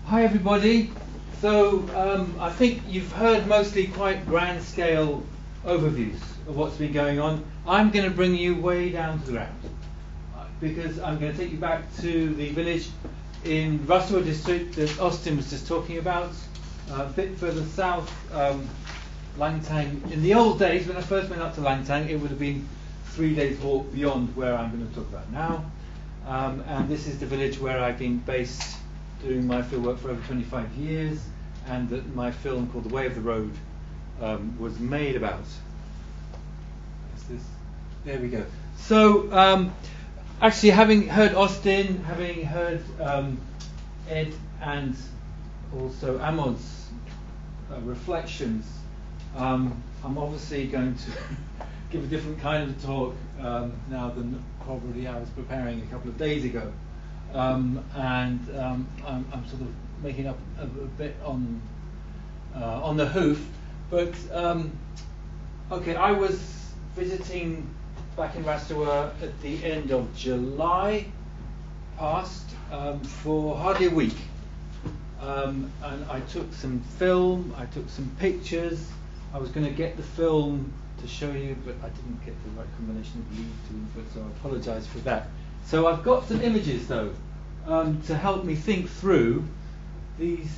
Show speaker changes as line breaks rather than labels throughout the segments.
Hi everybody. So I think you've heard mostly quite grand scale overviews of what's been going on. I'm going to bring you way down to the ground because I'm going to take you back to the village in Rasuwa District that Austin was just talking about, a bit further south, Langtang. In the old days, when I first went up to Langtang, it would have been 3 days walk beyond where I'm going to talk about now. And this is the village where I've been based doing my field work for over 25 years, and that my film called The Way of the Road was made about. There we go. So actually, having heard Austin, having heard Ed and also Amon's reflections, I'm obviously going to give a different kind of talk now than probably I was preparing a couple of days ago. I'm sort of making up a bit on the hoof, but okay. I was visiting back in Rasuwa at the end of July past for hardly a week, and I took some film, I took some pictures. I was going to get the film to show you, but I didn't get the right combination of lead to input, so I apologise for that. So I've got some images though to help me think through these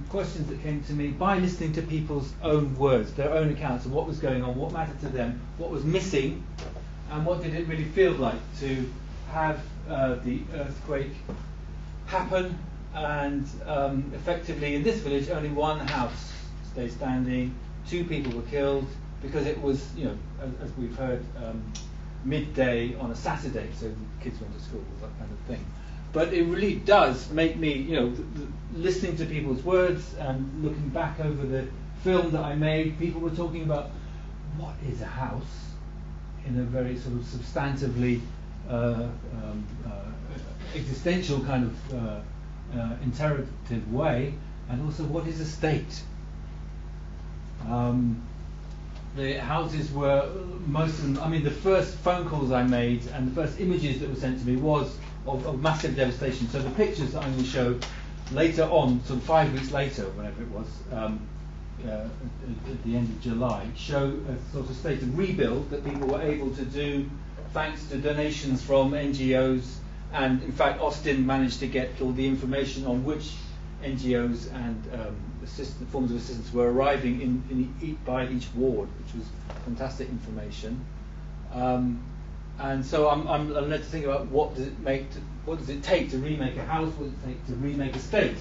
questions that came to me by listening to people's own words, their own accounts of what was going on, what mattered to them, what was missing, and what did it really feel like to have the earthquake happen, and effectively in this village only one house stayed standing, 2 people were killed because it was, you know, as we've heard, midday on a Saturday, so the kids went to school, that kind of thing. But it really does make me, you know, listening to people's words and looking back over the film that I made, people were talking about what is a house in a very sort of substantively existential kind of interrogative way, and also what is a state. The houses were, most of them, I mean the first phone calls I made and the first images that were sent to me was of massive devastation. So the pictures that I'm going to show later on, sort of 5 weeks later, whenever it was, at the end of July, show a sort of state of rebuild that people were able to do thanks to donations from NGOs, and in fact Austin managed to get all the information on which NGOs and forms of assistance were arriving by each ward, which was fantastic information. And so I'm led to think about what does it take to remake a house, what does it take to remake a state.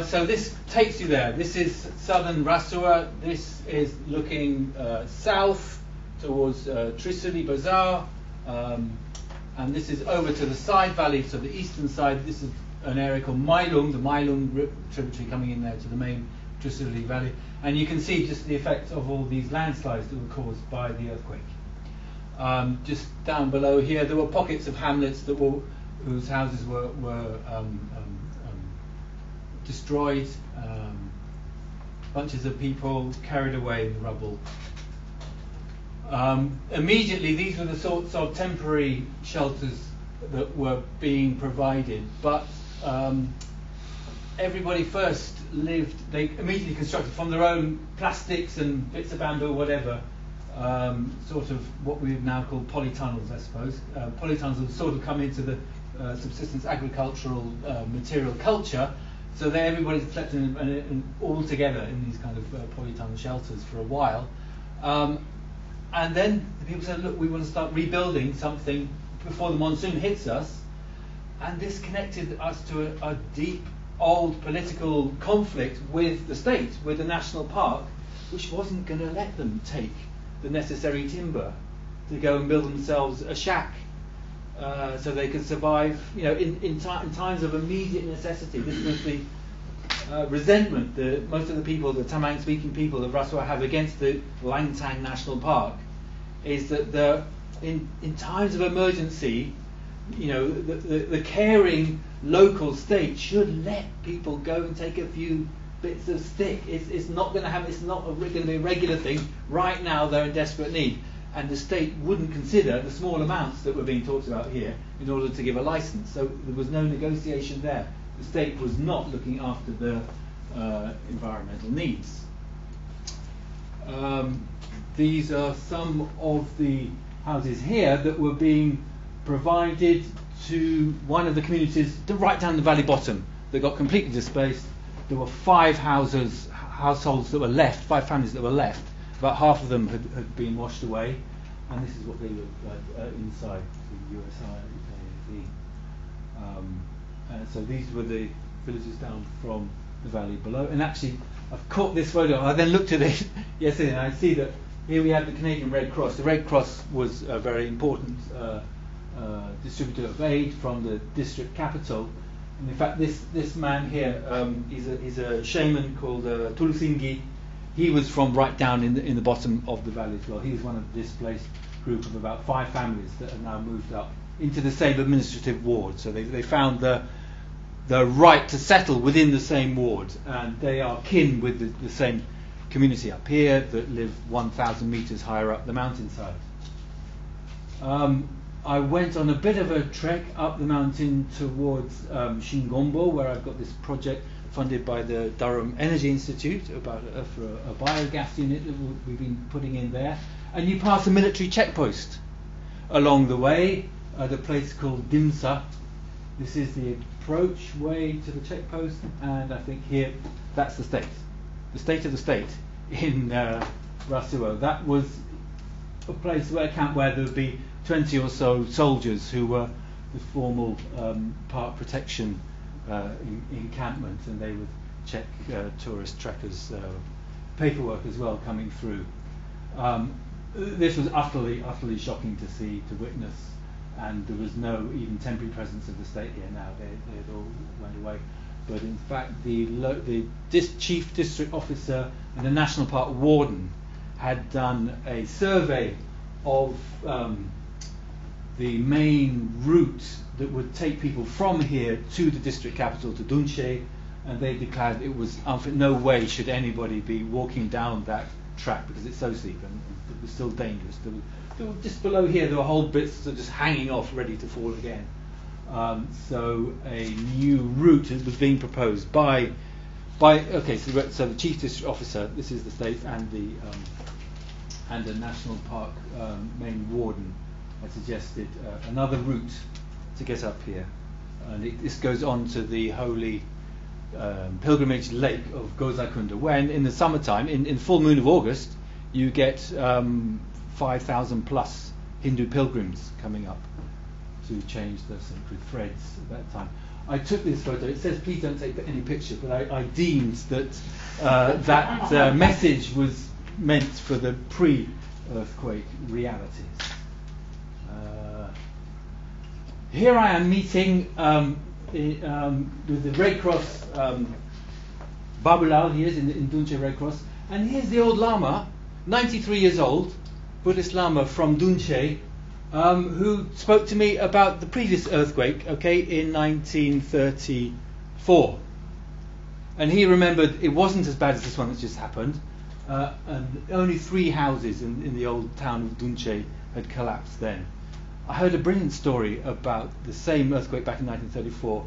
So this takes you there. This is southern Rasuwa. This is looking south towards Trisuli Bazaar, and this is over to the side valley, so the eastern side. This is an area called Mailung, the Mailung tributary coming in there to the main Trisuli Valley, and you can see just the effects of all these landslides that were caused by the earthquake. Just down below here, there were pockets of hamlets that whose houses were destroyed. Bunches of people carried away in the rubble. Immediately, these were the sorts of temporary shelters that were being provided, but everybody first lived, they immediately constructed from their own plastics and bits of bamboo, whatever, sort of what we would now call polytunnels, I suppose. Polytunnels have sort of come into the subsistence agricultural material culture, so that everybody slept in all together in these kind of polytunnel shelters for a while. And then the people said, look, we want to start rebuilding something before the monsoon hits us, and this connected us to a deep, old political conflict with the state, with the national park, which wasn't going to let them take the necessary timber to go and build themselves a shack so they could survive, you know, in times of immediate necessity. This was the resentment that most of the people, the Tamang speaking people of Rasuwa, have against the Langtang National Park, is that in times of emergency, you know, the caring local state should let people go and take a few bits of stick. It's not going to happen. It's not going to be a regular thing. Right now, they're in desperate need, and the state wouldn't consider the small amounts that were being talked about here in order to give a license. So there was no negotiation there. the state was not looking after the environmental needs. These are some of the houses here that were being provided to one of the communities right down the valley bottom that got completely displaced. There were 5 households that were left, 5 families that were left. About half of them had been washed away, and this is what they look like inside the USI. And so these were the villages down from the valley below. And actually, I've caught this photo. I then looked at it yesterday, and I see that here we have the Canadian Red Cross. The Red Cross was a very important distributor of aid from the district capital. And in fact, this man here, he's a shaman called Tulusingi. He was from right down in the bottom of the valley as well. He was one of the displaced group of about 5 families that have now moved up into the same administrative ward. So they found the right to settle within the same ward, and they are kin with the same community up here that live 1,000 metres higher up the mountainside. I went on a bit of a trek up the mountain towards Shingombo, where I've got this project funded by the Durham Energy Institute for a biogas unit that we've been putting in there. And you pass a military checkpost along the way, the place called Dimsa. This is the approach way to the checkpost, and I think here, that's the state of the state in Rasuwa. That was a place, a camp where there would be 20 or so soldiers who were the formal park protection encampment, and they would check tourist trackers' paperwork as well coming through. This was utterly shocking to see, to witness, and there was no even temporary presence of the state here now. They had all went away. But in fact, the chief district officer and the national park warden had done a survey of the main route that would take people from here to the district capital, to Dunche, and they declared it was no way should anybody be walking down that track because it's so steep and it was still dangerous. There were just below here there were whole bits that were just hanging off, ready to fall again. So a new route was being proposed by so the chief district officer, this is the state, and the national park main warden had suggested another route to get up here, and this goes on to the holy pilgrimage lake of Gozakunda, when in the summertime, in full moon of August, you get 5,000 plus Hindu pilgrims coming up to change the sacred threads at that time. I took this photo. It says please don't take any picture, but I deemed that that message was meant for the pre-earthquake realities. Here I am meeting with the Red Cross, Babulal, he is in Dunche Red Cross, and here's the old Lama, 93 years old, Buddhist Lama from Dunche, who spoke to me about the previous earthquake, in 1934. And he remembered it wasn't as bad as this one that's just happened, and only 3 houses in the old town of Dunche had collapsed then. I heard a brilliant story about the same earthquake back in 1934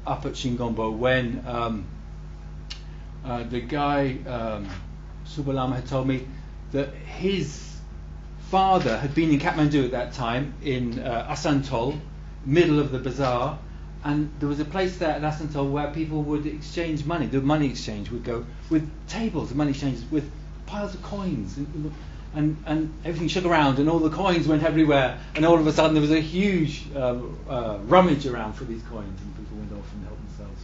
up at Shingombo, when the guy, Subalama, had told me that his father had been in Kathmandu at that time, in Asantol, middle of the bazaar, and there was a place there at Asantol where people would exchange money. The money exchange would go with tables of money exchanges with piles of coins, and everything shook around, and all the coins went everywhere, and all of a sudden there was a huge rummage around for these coins, and people went off and helped themselves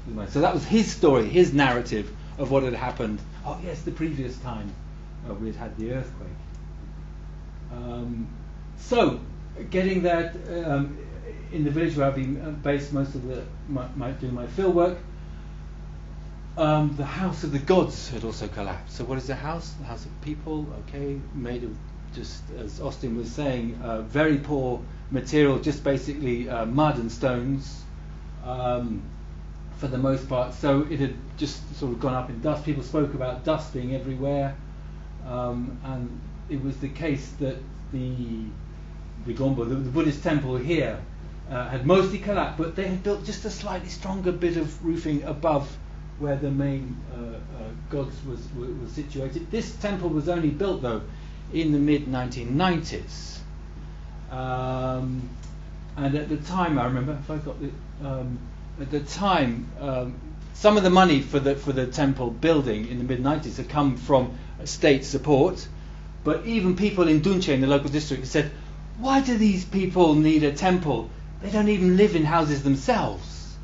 with money. So that was his story, his narrative of what had happened. Oh yes, the previous time we had had the earthquake. So getting that in the village where I've been based most of doing my field work, the house of the gods had also collapsed. So what is the house? The house of people, made of, just as Austin was saying, very poor material, just basically mud and stones for the most part. So it had just sort of gone up in dust. People spoke about dust being everywhere, and it was the case that the gombo, the Buddhist temple here, had mostly collapsed, but they had built just a slightly stronger bit of roofing above where the main gods was situated. This temple was only built, though, in the mid-1990s. And at the time, I remember, if I got the, at the time, some of the money for the temple building in the mid-90s had come from state support, but even people in Dunche, in the local district, said, why do these people need a temple? They don't even live in houses themselves.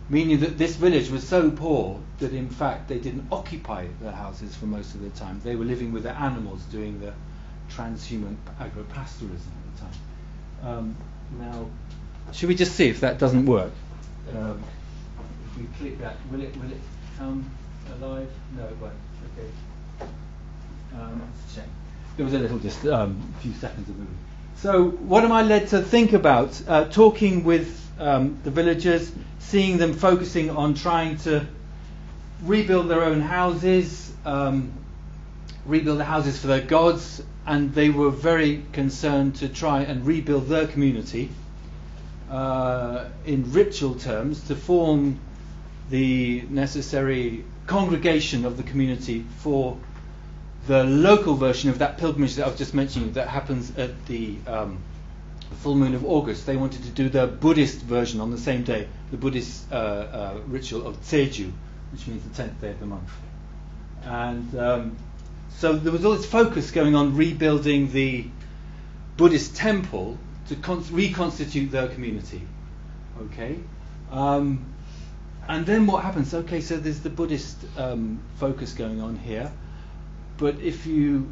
Meaning that this village was so poor that in fact they didn't occupy their houses for most of the time. They were living with their animals, doing the transhuman agropastoralism at the time. Now, should we just see if that doesn't work? If we click that, will it come alive? No, it won't. Okay. Let's check. There was a little, just few seconds of moving. So, what am I led to think about? Talking with the villagers, seeing them focusing on trying to rebuild their own houses, rebuild the houses for their gods, and they were very concerned to try and rebuild their community in ritual terms to form the necessary congregation of the community for the local version of that pilgrimage that I was just mentioning that happens at the full moon of August. They wanted to do the Buddhist version on the same day, the Buddhist ritual of Tseju, which means the 10th day of the month. And so there was all this focus going on rebuilding the Buddhist temple to reconstitute their community. Okay, and then what happens? Okay, so there's the Buddhist focus going on here, but if you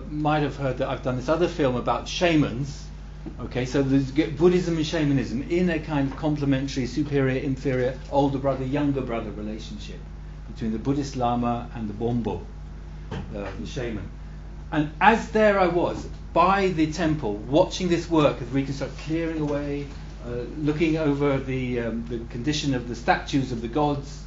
might have heard that I've done this other film about shamans. Okay, so there's Buddhism and shamanism in a kind of complementary, superior, inferior, older brother, younger brother relationship between the Buddhist Lama and the gombo, the shaman. And as there I was, by the temple, watching this work of reconstruct, clearing away, looking over the condition of the statues of the gods,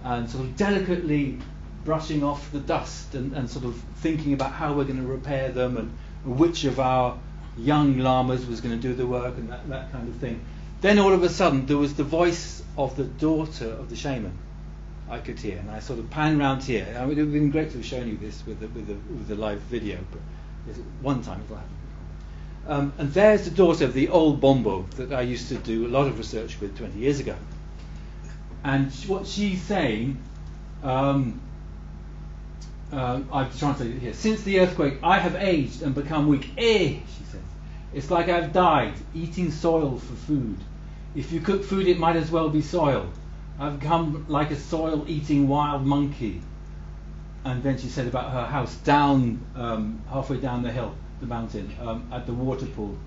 and sort of delicately brushing off the dust and sort of thinking about how we're going to repair them and which of our young lamas was going to do the work and that kind of thing. Then all of a sudden there was the voice of the daughter of the shaman I could hear, and I sort of pan round here. I mean, it would have been great to have shown you this with the live video, but one time it'll happen. And there's the daughter of the old bombo that I used to do a lot of research with 20 years ago. And what she's saying, I've translated it here. Since the earthquake, I have aged and become weak. She says. It's like I've died, eating soil for food. If you cook food, it might as well be soil. I've become like a soil-eating wild monkey. And then she said about her house down, halfway down the hill, the mountain, at the water pool,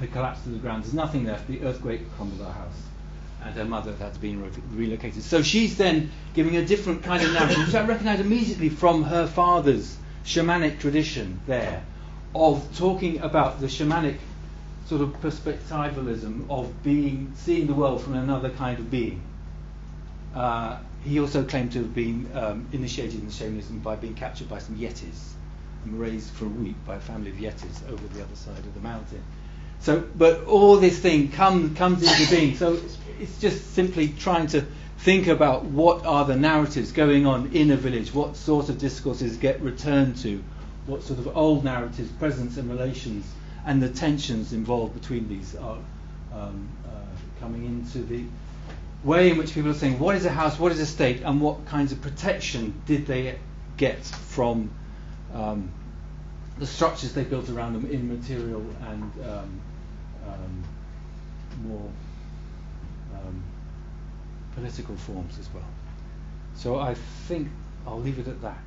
had collapsed to the ground. There's nothing left. The earthquake crumbled our house. And her mother had been relocated. So she's then giving a different kind of narrative, which I recognise immediately from her father's shamanic tradition there, of talking about the shamanic sort of perspectivalism of seeing the world from another kind of being. He also claimed to have been initiated in shamanism by being captured by some yetis and raised for a week by a family of yetis over the other side of the mountain. So, but all this thing comes into being. So it's just simply trying to think about what are the narratives going on in a village, what sort of discourses get returned to, what sort of old narratives, presence and relations, and the tensions involved between these are coming into the way in which people are saying, what is a house, what is a state, and what kinds of protection did they get from the structures they built around them in material and more political forms as well. So I think I'll leave it at that.